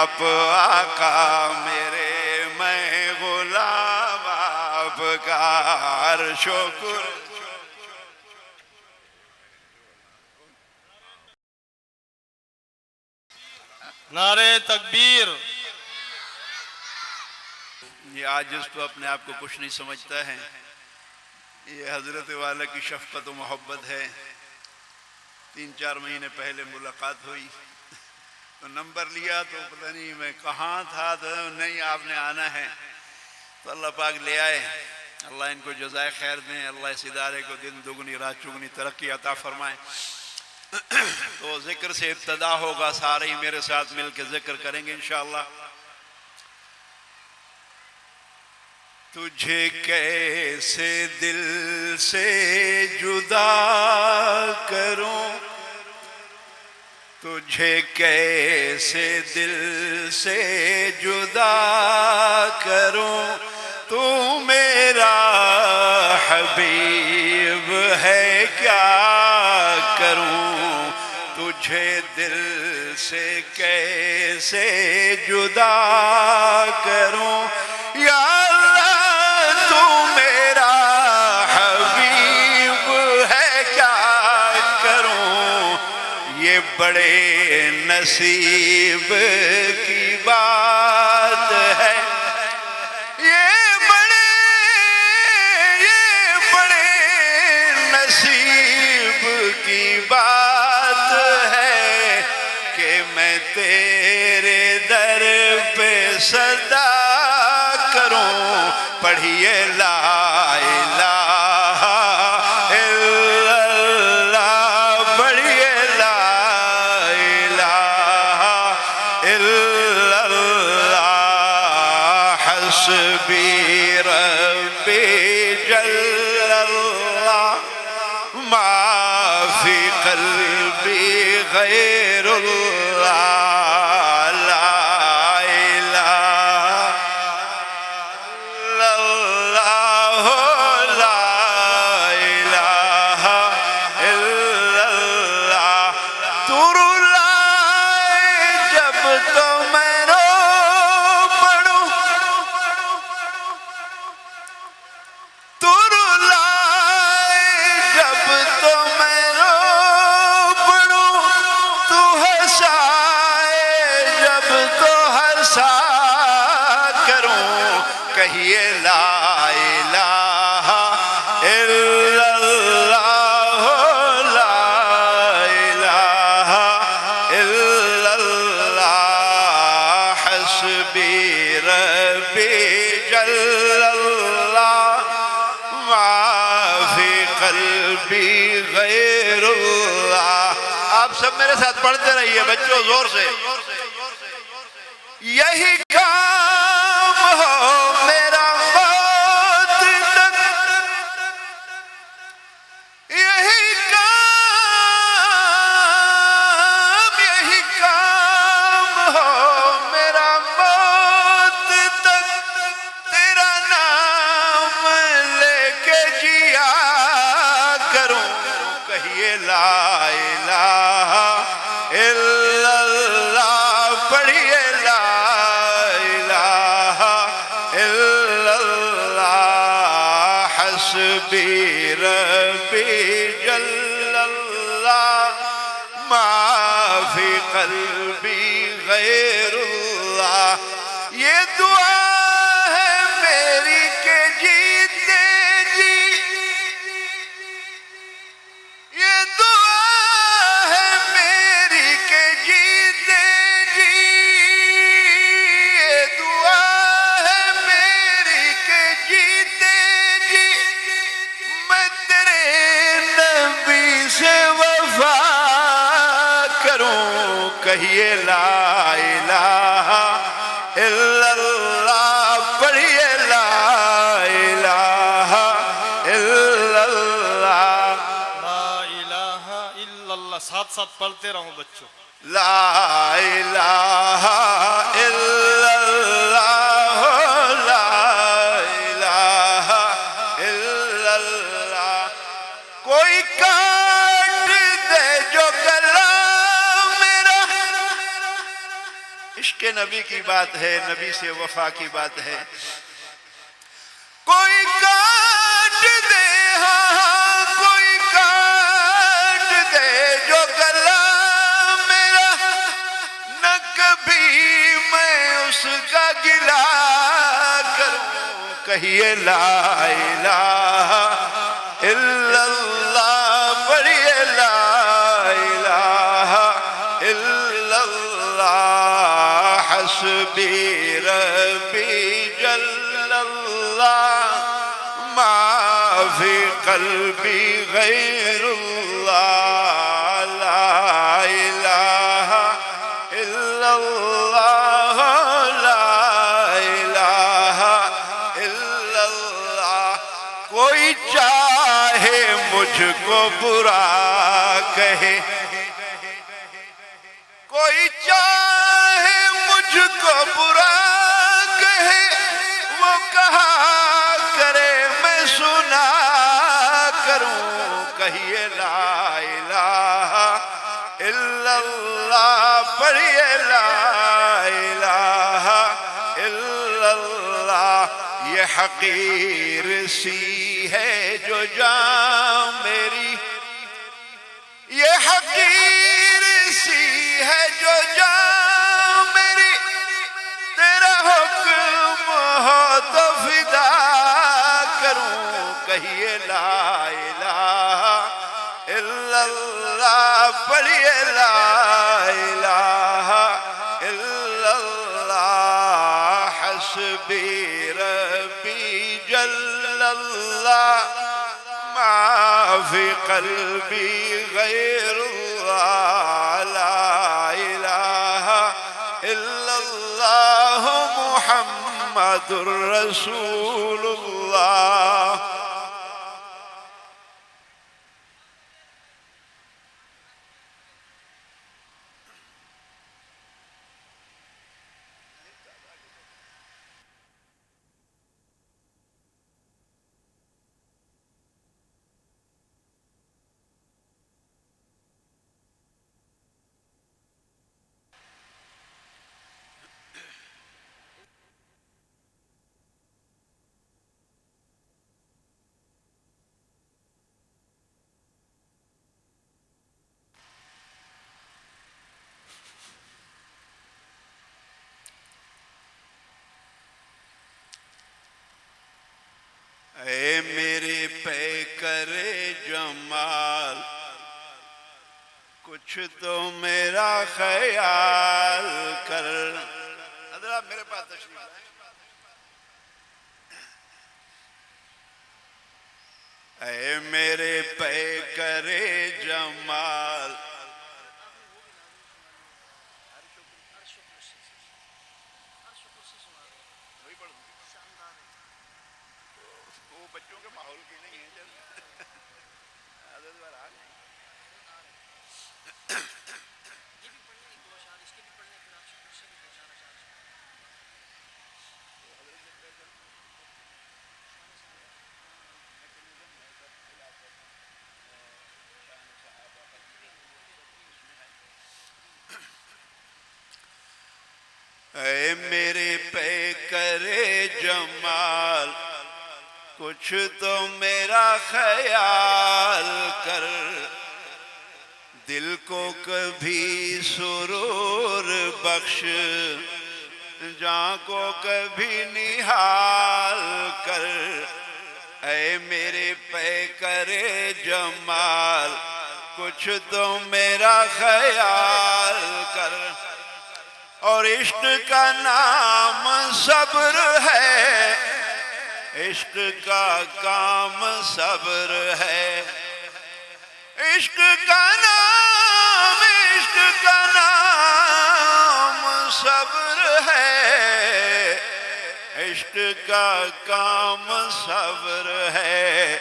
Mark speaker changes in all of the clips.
Speaker 1: آپ آقا میرے، میں غلام آپ کا، ہر شکر
Speaker 2: نعرہ تکبیر۔
Speaker 1: یہ آج جس تو اپنے آپ کو کچھ نہیں سمجھتا ہے، یہ حضرت والا کی شفقت و محبت ہے۔ 3-4 مہینے پہلے ملاقات ہوئی تو نمبر لیا تو پتہ نہیں میں کہاں تھا، تو نہیں آپ نے آنا ہے، تو اللہ پاک لے آئے۔ اللہ ان کو جزائے خیر دیں، اللہ اس ادارے کو دن دگنی رات چگنی ترقی عطا فرمائے۔ تو ذکر سے ابتدا ہوگا، سارے ہی میرے ساتھ مل کے ذکر کریں گے انشاءاللہ۔ تجھے کیسے دل سے جدا کروں، تجھے کیسے دل سے جدا کروں، تو میرا حبیب ہے کیا کروں، تجھے دل سے کیسے جدا کروں، یا اللہ تو میرا حبیب ہے کیا کروں، یہ بڑے نصیب کی بات ہے، یہ بڑے نصیب کی بات ہے کہ میں تیرے در پہ صدا کروں۔ پڑھیے لا الہ الا اللہ، پڑھیے لا الہ الا اللہ، حسبی ربی جل اللہ، ما فی قلبی غیر اللہ، کہیے لا الہ الا اللہ، لا الہ الا اللہ، حسبی ربی جل اللہ، ما فی قلبی غیر اللہ۔ آپ سب میرے ساتھ پڑھتے رہیے بچوں زور سے۔ یہی کام ہو میرا موت تک، یہی کام ہو میرا موت تک، تیرا نام لے کے جیا کروں، کہیے لا الہ الا اللہ، پڑھیے حسبی ربی جل اللہ، ما فی قلبی غیر اللہ۔ یہ دعا ہے میری کہ جیتے جی، یہ دعا ہے میری کہ جیتے جی، یہ دعا ہے میری کہ جیتے جی، میں تیرے نبی سے وفا کروں، کہیے لا الہ الا اللہ، پڑھیے لا الہ الا اللہ،
Speaker 2: لا الہ الا اللہ، ساتھ ساتھ پڑھتے رہوں بچوں۔
Speaker 1: لا الہ الا اللہ، لا الہ الا اللہ، کوئی کاٹ دے جو گلا میرا، عشق نبی کی بات ہے، نبی سے وفا کی بات ہے. کوئی کاٹ دے، ہاں کوئی کاٹ دے جو گلا میرا، نہ کبھی میں اس کا گلا کروں. کہیے لا الہ الا اللہ، پڑھیے لا الہ الا اللہ، حسبی ربی جل اللہ، ما فی قلبی غیر اللہ، لا الہ الا اللہ، لا الہ الا اللہ. کوئی چاہے مجھ کو برا کہے، کوئی چاہے مجھ کو برا کہے، وہ کہا کرے میں سنا کروں. کہیے لا الہ الا اللہ، پڑھیے لا الہ الا اللہ. یہ حقیر سی ہے جو جان میری، یہ حقیر سی ہے جو جان میری، تیرا حکم ہو تو فدا کروں. کہیے لا الہ الا اللہ، پڑھیے لا الہ الا اللہ، حسبی ربی جل اللہ، ما فی قلبی غیر اللہ، لا الہ الا اللہ، محمد رسول اللہ. اے میرے پیکر جمال، کچھ تو میرا خیال کر. حضرات میرے پاس تشریف لائیں. اے میرے پیکر جمال، وہ بچوں کے ماحول کی نہیں ہے. اے میرے پیکر جمال، کچھ تو میرا خیال کر. دل کو کبھی سرور بخش، جان کو کبھی نہال کر. اے میرے پیکر جمال، کچھ تو میرا خیال کر. اور عشق کا نام صبر ہے، عشق کا کام صبر ہے. عشق کا نام، عشق کا نام صبر ہے، عشق کا کام صبر ہے.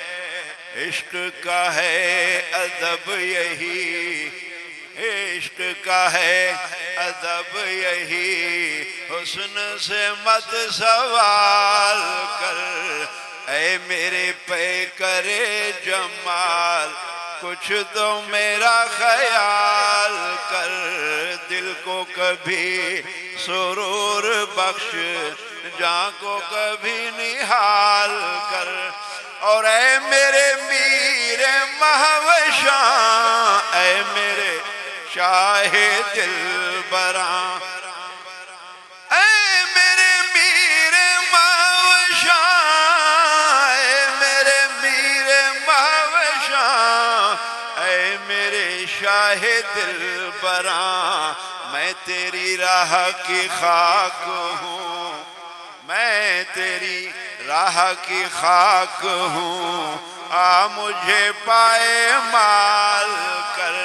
Speaker 1: عشق کا ہے ادب یہی، عشق کا ہے ادب یہی، حسن سے مت سوال کر. اے میرے پیکر جمال، کچھ تو میرا خیال کر. دل کو کبھی سرور بخش جاں کو کبھی نہال کر اور اے میرے میر مہوشاں اے میرے شاہ دل براں اے میرے میر مہوشاں اے میرے میر مہوشاں اے میرے شاہ دل براں میں تیری راہ کی خاک ہوں میں تیری راہ کی خاک ہوں آ مجھے پائے مال کر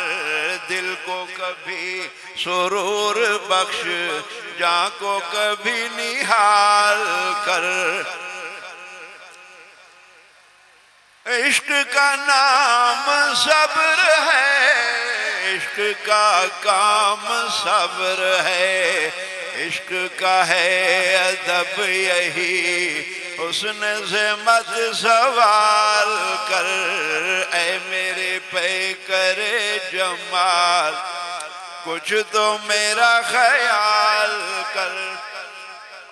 Speaker 1: دل کو کبھی سرور بخش جاں کو کبھی نہال کر عشق کا نام صبر ہے عشق کا کام صبر ہے عشق کا ہے ادب یہی حسن سے مت سوال کر اے میرے پیکر جمال کچھ تو میرا خیال کر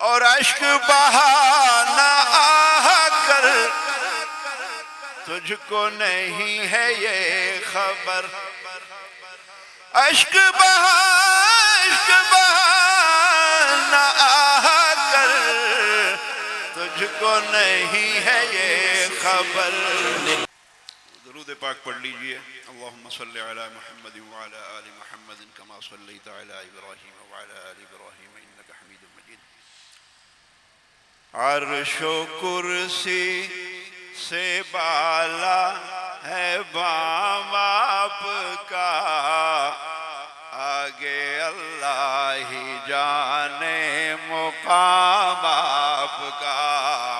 Speaker 1: اور اشک بہانا آہ کر تجھ کو نہیں ہے یہ خبر اشک بہانا آہ کر تجھ کو نہیں ہے یہ خبر درود پاک پڑھ لیجئے اللہم صلی علی محمد وعلی آل محمد کما صلیت علی ابراہیم وعلی آل ابراہیم انکا حمید مجید عرش و کرسی سے بالا ہے بام آپ کا آگے اللہ ہی جانے مقام آپ کا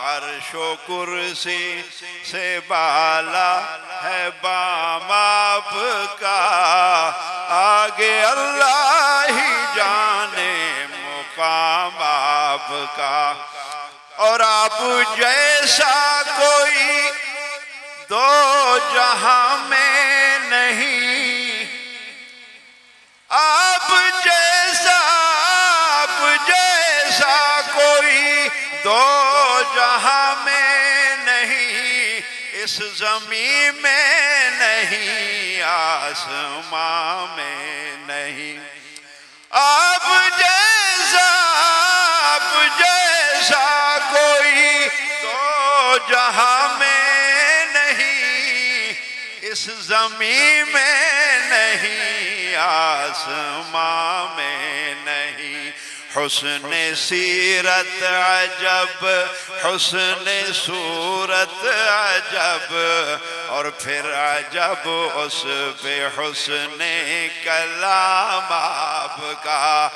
Speaker 1: عرش و کرسی سے بالا ہے بام آپ کا آگے اللہ ہی جانے مقام آپ کا اور آپ جیسا کوئی دو جہاں میں نہیں آپ جیسا کوئی دو جہاں میں نہیں اس زمین میں نہیں آسمان میں نہیں آپ جیسا کوئی دو جہاں میں نہیں اس زمین میں نہیں آسمان میں نہیں حسن سیرت عجب حسن صورت عجب اور پھر عجب اس پہ حسن کلام آپ کا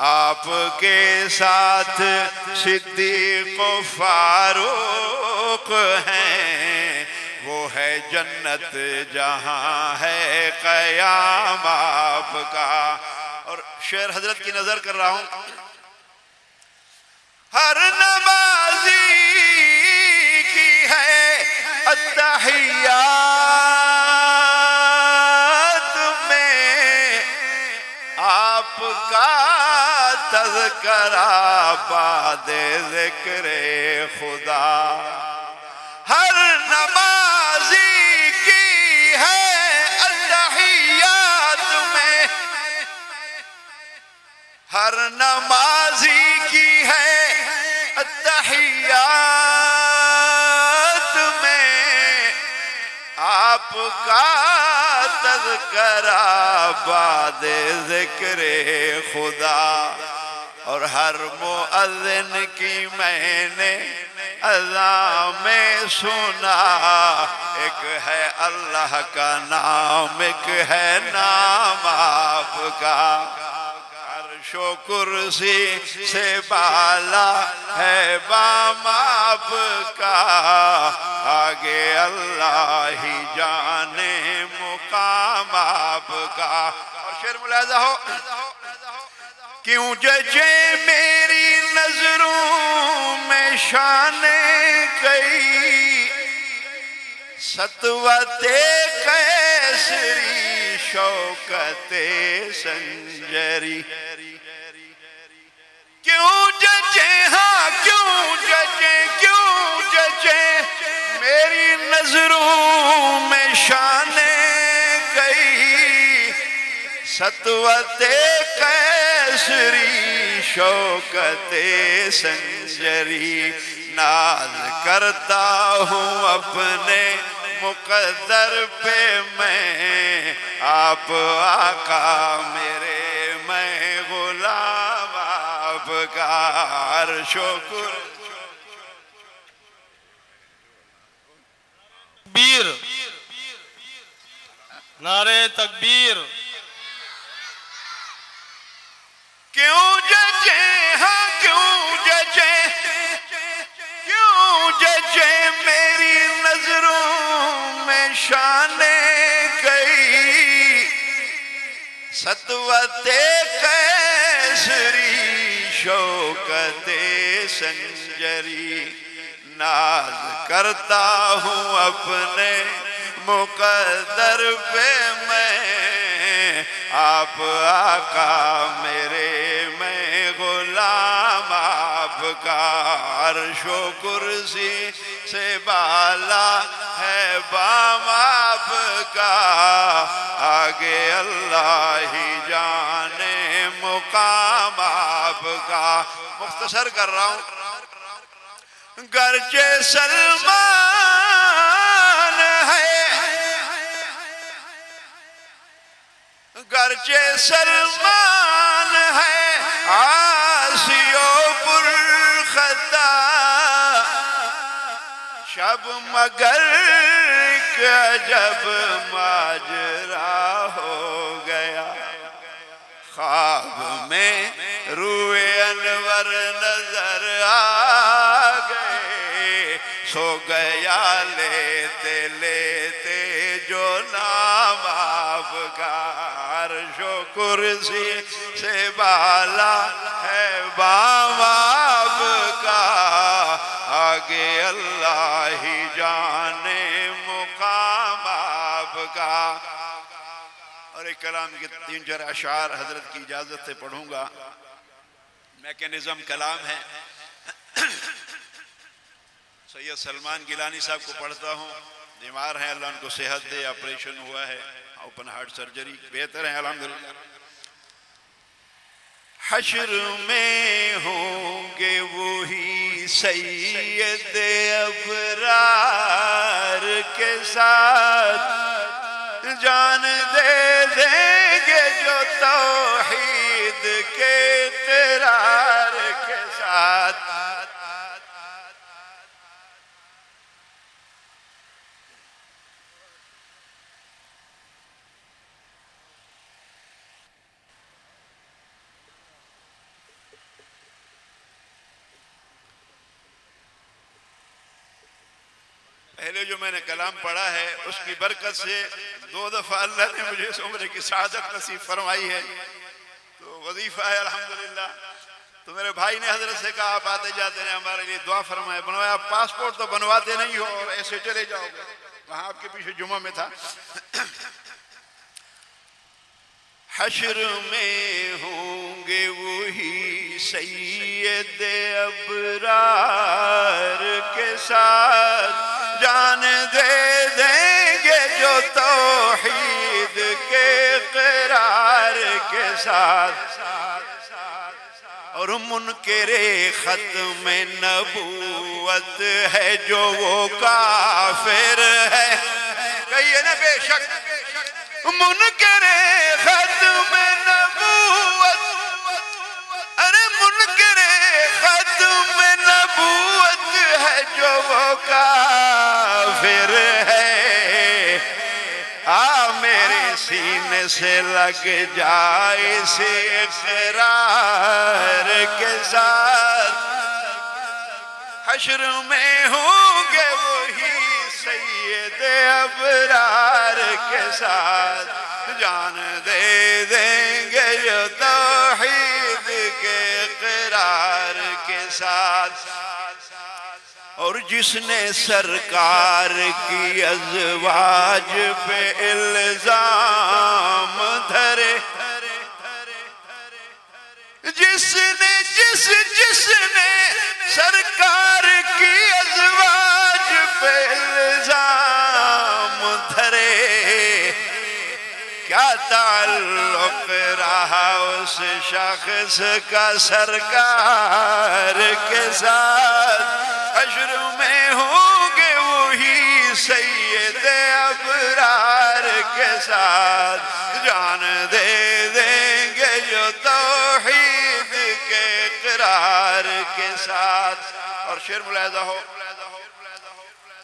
Speaker 1: آپ کے ساتھ صدیق و فاروق ہیں وہ ہے جنت جہاں ہے قیام آپ کا اور شعر حضرت کی نظر کر رہا ہوں ہر نمازی کی ہے التحیات میں آپ کا تذکرہ بعد ذکر خدا ہر نمازی کی ہے التحیات میں ہر نمازی کی ہے التحیات میں آپ کا تذکرہ بعد ذکر خدا اور ہر مؤذن کی میں نے اذان میں سنا ایک ہے اللہ کا نام ایک ہے نام آپ کا عرش و کرسی سے بالا ہے بام آپ کا آگے اللہ ہی جانے مقام آپ کا اور شعر ملاحظہ ہو کیوں ججے میری نظروں میں شان کئی سطوت قیسری شوکت سنجری کیوں جچے ہاں کیوں جچے میری نظروں میں شان کئی سطوت قیصری شوکت سنجری ناز کرتا ہوں اپنے مقدر پہ میں آپ آقا میرے میں غلام آپ کا عرش و کرسی
Speaker 2: تکبیر نعرہ تکبیر
Speaker 1: کیوں جچے ہاں کیوں جچے میری نظروں میں شان کئی سطوت قیصری شوکت سنجری ناز کرتا ہوں اپنے مقدر پہ میں آپ آقا میرے میں غلام آپ کا عرش و کرسی سے بالا ہے بام آپ کا آگے اللہ ہی جانے مقام آپ کا مختصر کر رہا ہوں گرچہ سلمان ہے گرچہ سلمان ہے عاصی و پرخطا شب مگر کہ جب ماجرا ہو گیا خواب میں روئے انور نظر آ گئے سو گیا لیتے لیتے جو نام آپ کا عرش و کرسی سے بالا ہے بام آپ کا آگے اللہ ہی جانے مقام آپ کا اور ایک کلام کے 3-4 اشعار حضرت کی اجازت سے پڑھوں گا میکینزم کلام ہے سید سلمان گیلانی صاحب کو پڑھتا ہوں بیمار ہیں اللہ ان کو صحت دے آپریشن ہوا ہے اوپن ہارٹ سرجری بہتر ہیں الحمدللہ حشر میں ہوں گے وہی سید ابرار کے ساتھ جان دے دیں گے جو توحید کے اقرار کے ساتھ پہلے جو میں نے کلام پڑھا ہے اس کی برکت سے 2 دفعہ اللہ نے مجھے اس عمر کی سعادت نصیب فرمائی ہے تو وظیفہ ہے الحمدللہ تو میرے بھائی نے حضرت سے کہا آپ آتے جاتے ہیں ہمارے لیے دعا فرمائے بنوایا آپ پاسپورٹ تو بنواتے نہیں ہو اور ایسے چلے جاؤ گے وہاں آپ کے پیچھے جمعہ میں تھا حشر میں ہوں گے وہی سید ابرار کے ساتھ جان دے دیں گے جو توحید کے اقرار کے ساتھ اور منکر ختم نبوت ہے جو وہ کافر ہے کہیے نا بے شک منکر ختم نبوت ارے منکر ختم نبوت ہے جو وہ کافر ہے میرے سینے سے لگ جائے اسے اقرار کے ساتھ حشر میں ہوں گے وہی سید ابرار کے ساتھ جان دے دیں گے جو توحید کے اقرار کے ساتھ اور جس نے سرکار کی ازواج پہ الزام دھرے جس نے سرکار کی ازواج پہ الزام دھرے، کیا تعلق رہا اس شخص کا سرکار کے ساتھ؟ حشر میں ہوں گے وہی سید ابرار کے ساتھ، جان دے دیں گے جو توحید کے اقرار کے ساتھ۔ اور شعر ملاحظہ ہو،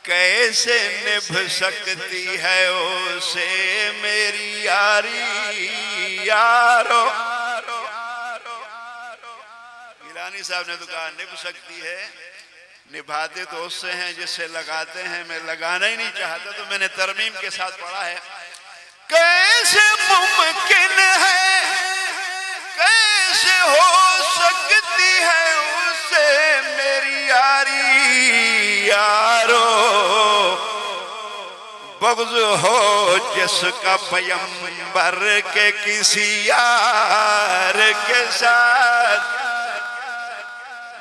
Speaker 1: کیسے نبھ سکتی ہے اسے میری یاری یارو۔ گیلانی صاحب نے تو کہا نبھ سکتی ہے، نبھاتے تو اس سے ہیں جس سے لگاتے ہیں، میں لگانا ہی نہیں چاہتا تو میں نے ترمیم کے ساتھ پڑھا ہے، کیسے ممکن ہے، کیسے ہو سکتی ہے اس سے میری یاری یارو، بغض ہو جس کا پیغمبر کے کسی یار کے ساتھ،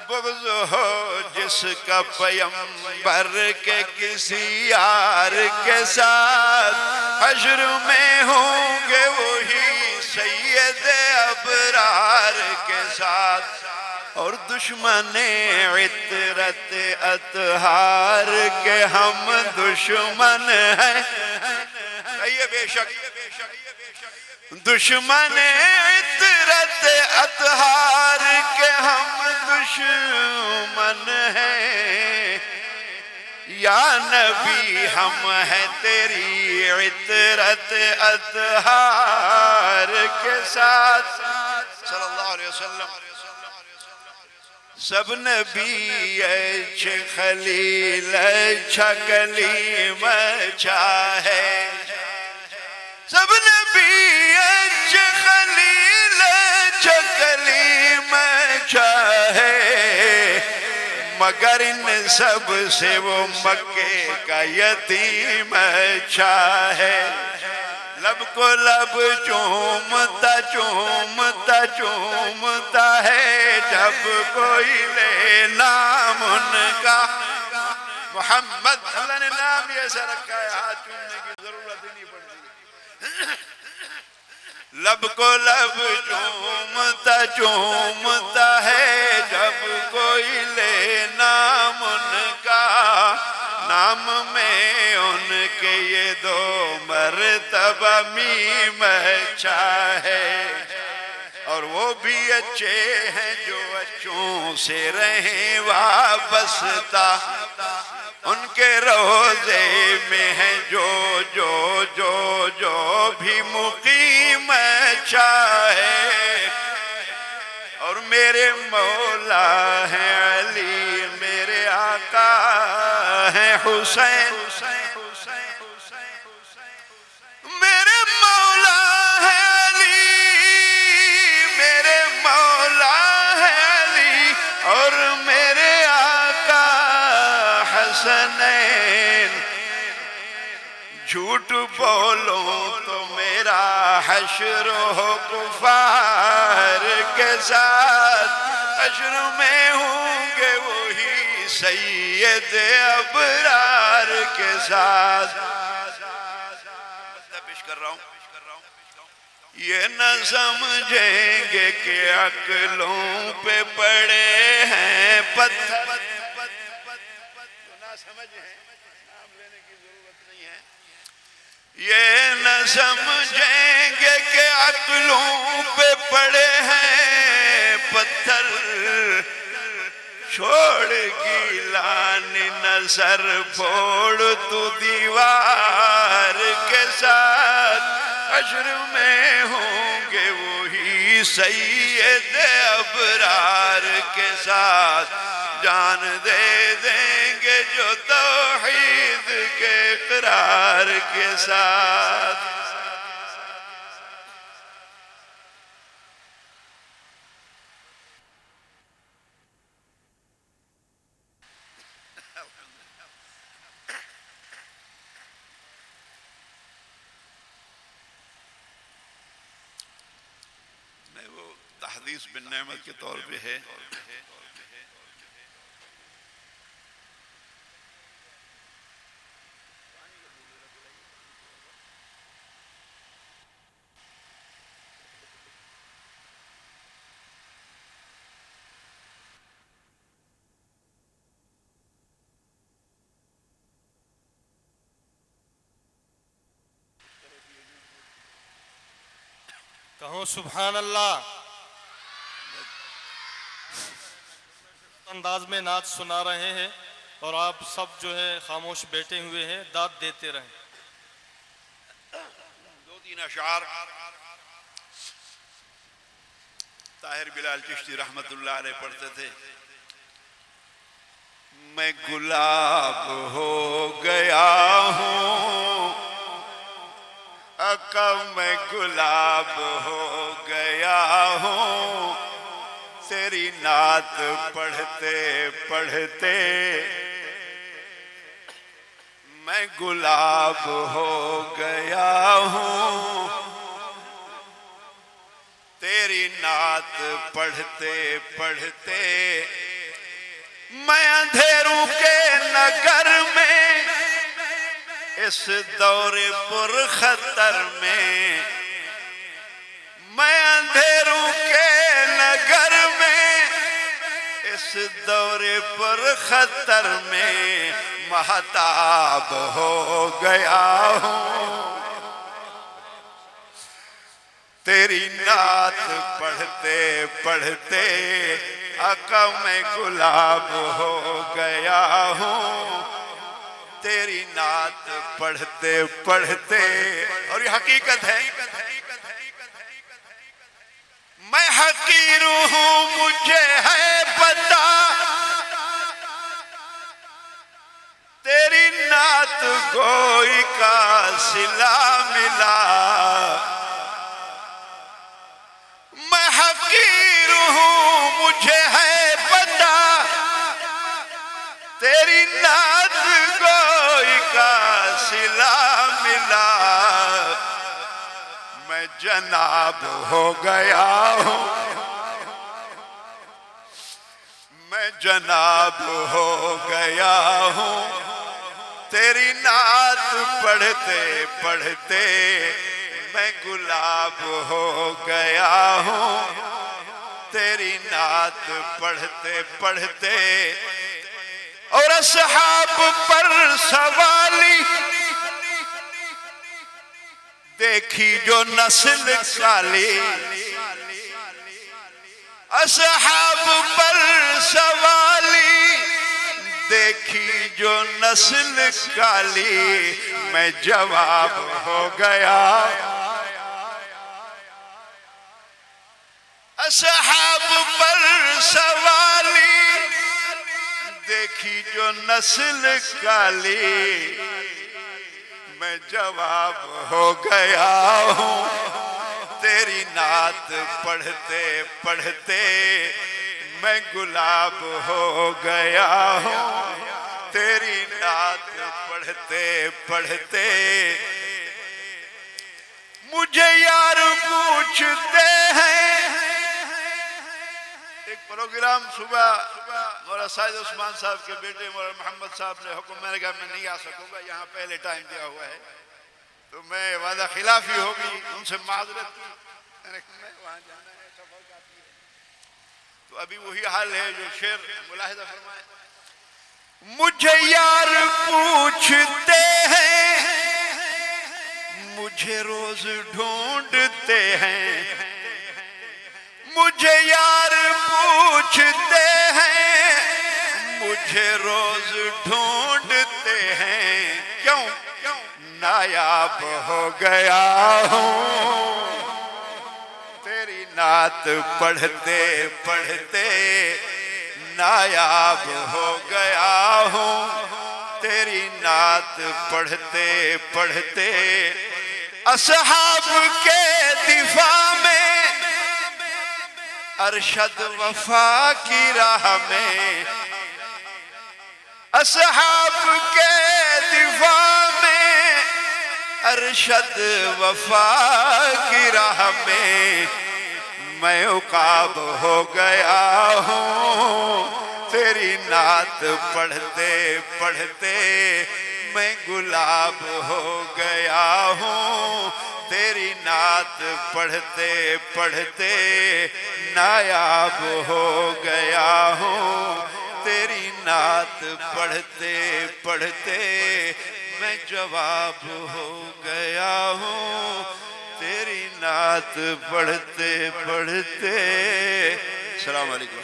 Speaker 1: بغض ہو جس کا پیغمبر کے کسی یار کے ساتھ، حشر میں ہوں گے وہی سید ابرار کے ساتھ۔ اور دشمن عطرت اطہار کے ہم دشمن ہیں، کہیے بے شک، دشمن عطرت اطہار کے ہم دشمن ہیں، یا نبی ہم ہیں تیری عطرت اطہار کے ساتھ صلی اللہ علیہ وسلم۔ سب نبی اچھ خلیل اچھا کلیم اچھا ہے، سب نبی اچھ خلیل اچھا کلیم اچھا ہے، مگر ان سب سے وہ مکے کا یتیم اچھا ہے۔ لب کو لب چومتا چومتا چومتا ہے جب کوئی لے نام ان کا محمد، اللہ نے نام یہ ایسا رکھا ہے ہاتھ چومنے کی ضرورت ہی نہیں پڑتی، لب کو لب چومتا چومتا ہے جب کوئی لے نام ان کا، نام میں ان کے یہ دو مرتبہ میم اچھا ہے، اور وہ بھی اچھے ہیں جو اچھوں سے رہیں وابستہ، ان کے روضے میں ہے جو جو جو جو بھی مقیم اچھا ہے، اور میرے مولا ہیں علی، میرے آقا ہیں حسین، میرے مولا ہیں علی، میرے مولا ہیں علی، اور میرے آقا حسنین۔ جھوٹ بولوں تو میرا حشر ہو کفار کے ساتھ، حشر میں ہوں گے وہی سید ابرار کے ساتھ۔ پیش کر رہا ہوں، یہ نہ سمجھیں گے کہ عقلوں پہ پڑے ہیں پتھر، نہ سمجھیں، نام لینے کی ضرورت نہیں ہے، یہ نہ سمجھیں گے کہ عقلوں پہ پڑے ہیں پتھر، چھوڑ گیلان نظر پھوڑ تو دیوار کے ساتھ، حشر میں ہوں گے وہی سید ابرار کے ساتھ، جان دے دیں گے جو توحید کے اقرار کے ساتھ۔ حدیث بن نعمت کے طور پہ ہے.
Speaker 2: کہو سبحان اللہ. انداز میں نعت سنا رہے ہیں اور آپ سب جو ہے خاموش بیٹھے ہوئے ہیں، داد دیتے رہیں.
Speaker 1: دو تین اشعار طاہر بلال چشتی رحمت اللہ علیہ پڑھتے تھے. میں گلاب ہو گیا ہوں، آقا میں گلاب ہو گیا ہوں، تیری نعت پڑھتے پڑھتے میں گلاب ہو گیا ہوں، تیری نعت پڑھتے پڑھتے میں اندھیروں کے نگر میں اس دور پر خطر میں، میں اندھیروں کے نگر میں اس دور پر خطر میں مہتاب ہو گیا ہوں، تیری نعت پڑھتے پڑھتے آقا میں گلاب ہو گیا ہوں، تیری نعت پڑھتے پڑھتے. اور یہ حقیقت ہے، میں حقیر ہوں مجھے ہے پتا، تیری نعت گوئی کا صلہ ملا. میں حقیر ہوں مجھے ہے پتا، تیری نعت گوئی کا صلہ ملا. میں جناب ہو گیا ہوں، میں جناب ہو گیا ہوں، تیری نعت پڑھتے پڑھتے میں گلاب ہو گیا ہوں، تیری نعت پڑھتے پڑھتے. اور اصحاب پر سوالی دیکھی جو نسل کالی، اصحاب پر سوالی دیکھی جو نسل کالی، میں جواب ہو گیا. اصحاب پر سوالی دیکھی جو نسل کالی، میں جواب ہو گیا ہوں، تیری نعت پڑھتے پڑھتے میں گلاب ہو گیا ہوں، تیری نعت پڑھتے پڑھتے. مجھے یار پوچھتے ہیں، ایک پروگرام صبح مولانا سید عثمان صاحب کے بیٹے مولانا محمد صاحب نے حکم، میں نے کہا میں نہیں آ سکوں گا، یہاں پہلے ٹائم دیا ہوا ہے، تو میں وعدہ خلافی ہوگی، ان سے معذرت کی، میں وہاں جانا ہے، سفر کافی ہے. تو ابھی وہی حال ہے جو شعر ملاحظہ فرمائے. مجھے یار پوچھتے ہیں، مجھے روز ڈھونڈتے ہیں، مجھے یار پوچھتے ہیں، مجھے روز ڈھونڈتے ہیں. کیوں؟ نایاب ہو گیا ہوں، تیری نعت پڑھتے پڑھتے نایاب ہو گیا ہوں، تیری نعت پڑھتے پڑھتے. اصحاب کے دفاع میں ارشد وفا کی راہ میں، اصحاب کے دفاع میں ارشد وفا کی راہ میں میں عقاب ہو گیا ہوں تیری نعت پڑھتے پڑھتے میں گلاب ہو گیا ہوں تیری نعت پڑھتے پڑھتے نایاب ہو گیا ہوں تیری نعت پڑھتے پڑھتے میں جواب ہو گیا ہوں تیری نعت پڑھتے پڑھتے. السلام علیکم.